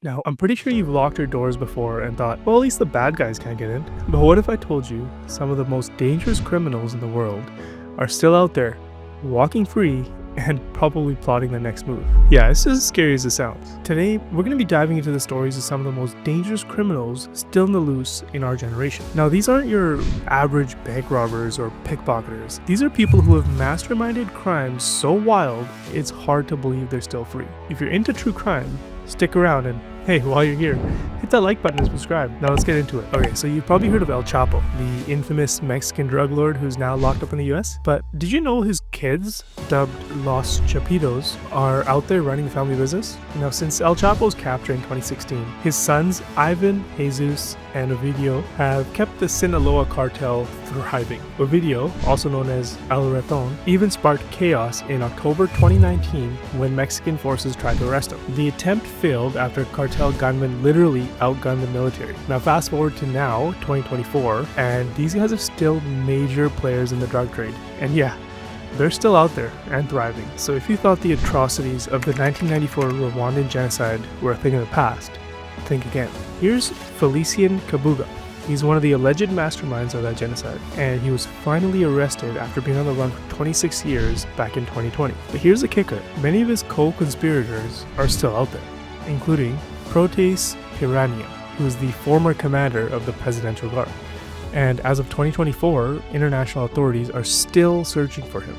Now, I'm pretty sure you've locked your doors before and thought, well, at least the bad guys can't get in. But what if I told you some of the most dangerous criminals in the world are still out there, walking free, and probably plotting their next move? Yeah, it's just as scary as it sounds. Today, we're going to be diving into the stories of some of the most dangerous criminals still in the loose in our generation. Now, these aren't your average bank robbers or pickpocketers. These are people who have masterminded crimes so wild, it's hard to believe they're still free. If you're into true crime, stick around, and hey, while you're here, hit that like button and subscribe. Now let's get into it. Okay, so you've probably heard of El Chapo, the infamous Mexican drug lord who's now locked up in the US. But did you know his kids, dubbed Los Chapitos, are out there running the family business? Now, since El Chapo's capture in 2016, his sons Ivan, Jesus, and Ovidio have kept the Sinaloa cartel thriving. Ovidio, also known as El Raton, even sparked chaos in October 2019 when Mexican forces tried to arrest him. The attempt failed after cartel gunmen literally outgunned the military. Now fast forward to now, 2024, and these guys are still major players in the drug trade. And yeah, they're still out there and thriving. So if you thought the atrocities of the 1994 Rwandan genocide were a thing of the past, think again. Here's Felician Kabuga. He's one of the alleged masterminds of that genocide, and he was finally arrested after being on the run for 26 years back in 2020. But here's the kicker. Many of his co-conspirators are still out there, including Protes Pirania, who is the former commander of the Presidential Guard. And as of 2024, international authorities are still searching for him,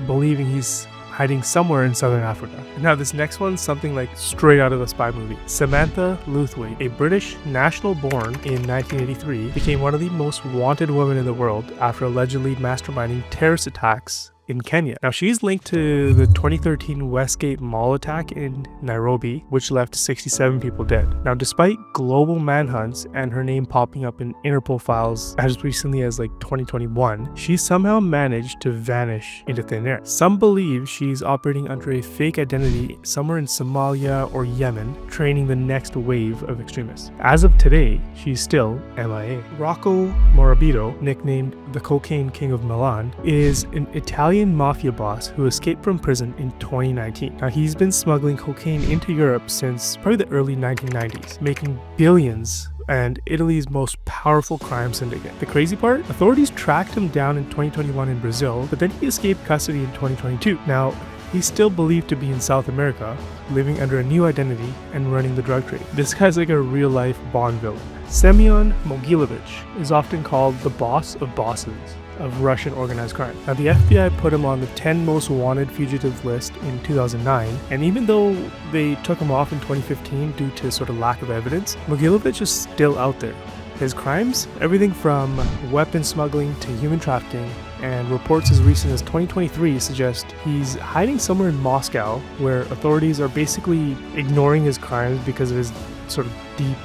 believing he's hiding somewhere in southern Africa. Now this next one's something like straight out of a spy movie. Samantha Luthwaite, a British national born in 1983, became one of the most wanted women in the world after allegedly masterminding terrorist attacks in Kenya. Now she's linked to the 2013 Westgate Mall attack in Nairobi, which left 67 people dead. Now despite global manhunts and her name popping up in Interpol files as recently as like 2021, she somehow managed to vanish into thin air. Some believe she's operating under a fake identity somewhere in Somalia or Yemen, training the next wave of extremists. As of today, she's still MIA. Rocco Morabito, nicknamed the Cocaine King of Milan, is an Italian mafia boss who escaped from prison in 2019. Now he's been smuggling cocaine into Europe since probably the early 1990s, making billions and Italy's most powerful crime syndicate. The crazy part? Authorities tracked him down in 2021 in Brazil, but then he escaped custody in 2022. Now, he's still believed to be in South America, living under a new identity and running the drug trade. This guy's like a real-life Bond villain. Semyon Mogilevich is often called the boss of bosses of Russian organized crime. Now the FBI put him on the 10 most wanted fugitives list in 2009, and even though they took him off in 2015 due to sort of lack of evidence, Mogilevich is still out there. His crimes? Everything from weapon smuggling to human trafficking, and reports as recent as 2023 suggest he's hiding somewhere in Moscow, where authorities are basically ignoring his crimes because of his sort of deep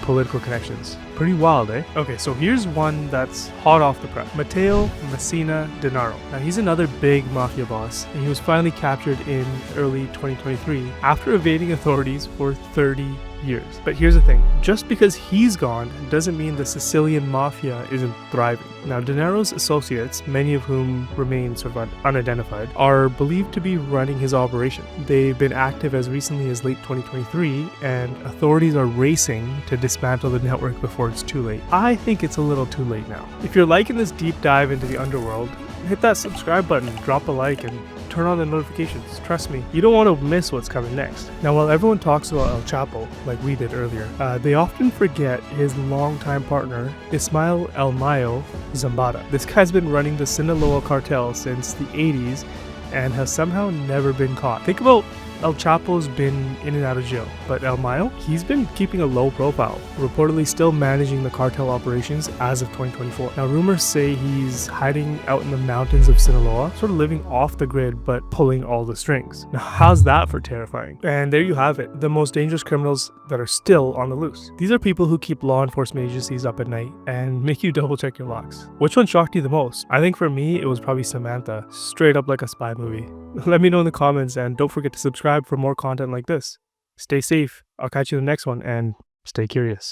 political connections. Pretty wild, eh? Okay, so here's one that's hot off the press. Matteo Messina Denaro. Now he's another big mafia boss, and he was finally captured in early 2023 after evading authorities for 30 years. But here's the thing, just because he's gone doesn't mean the Sicilian mafia isn't thriving. Now Denaro's associates, many of whom remain sort of unidentified, are believed to be running his operation. They've been active as recently as late 2023, and authorities are racing to dismantle the network before it's too late. I think it's a little too late now. If you're liking this deep dive into the underworld, hit that subscribe button, drop a like, and turn on the notifications. Trust me, you don't want to miss what's coming next. Now, while everyone talks about El Chapo, like we did earlier, they often forget his longtime partner, Ismael El Mayo Zambada. This guy's been running the Sinaloa cartel since the 80s and has somehow never been caught. Think about El Chapo's been in and out of jail, but El Mayo, he's been keeping a low profile, reportedly still managing the cartel operations as of 2024. Now rumors say he's hiding out in the mountains of Sinaloa, sort of living off the grid but pulling all the strings. Now how's that for terrifying? And there you have it, the most dangerous criminals that are still on the loose. These are people who keep law enforcement agencies up at night and make you double check your locks. Which one shocked you the most? I think for me, it was probably Samantha, straight up like a spy movie. Let me know in the comments, and don't forget to subscribe for more content like this. Stay safe. I'll catch you in the next one, and stay curious.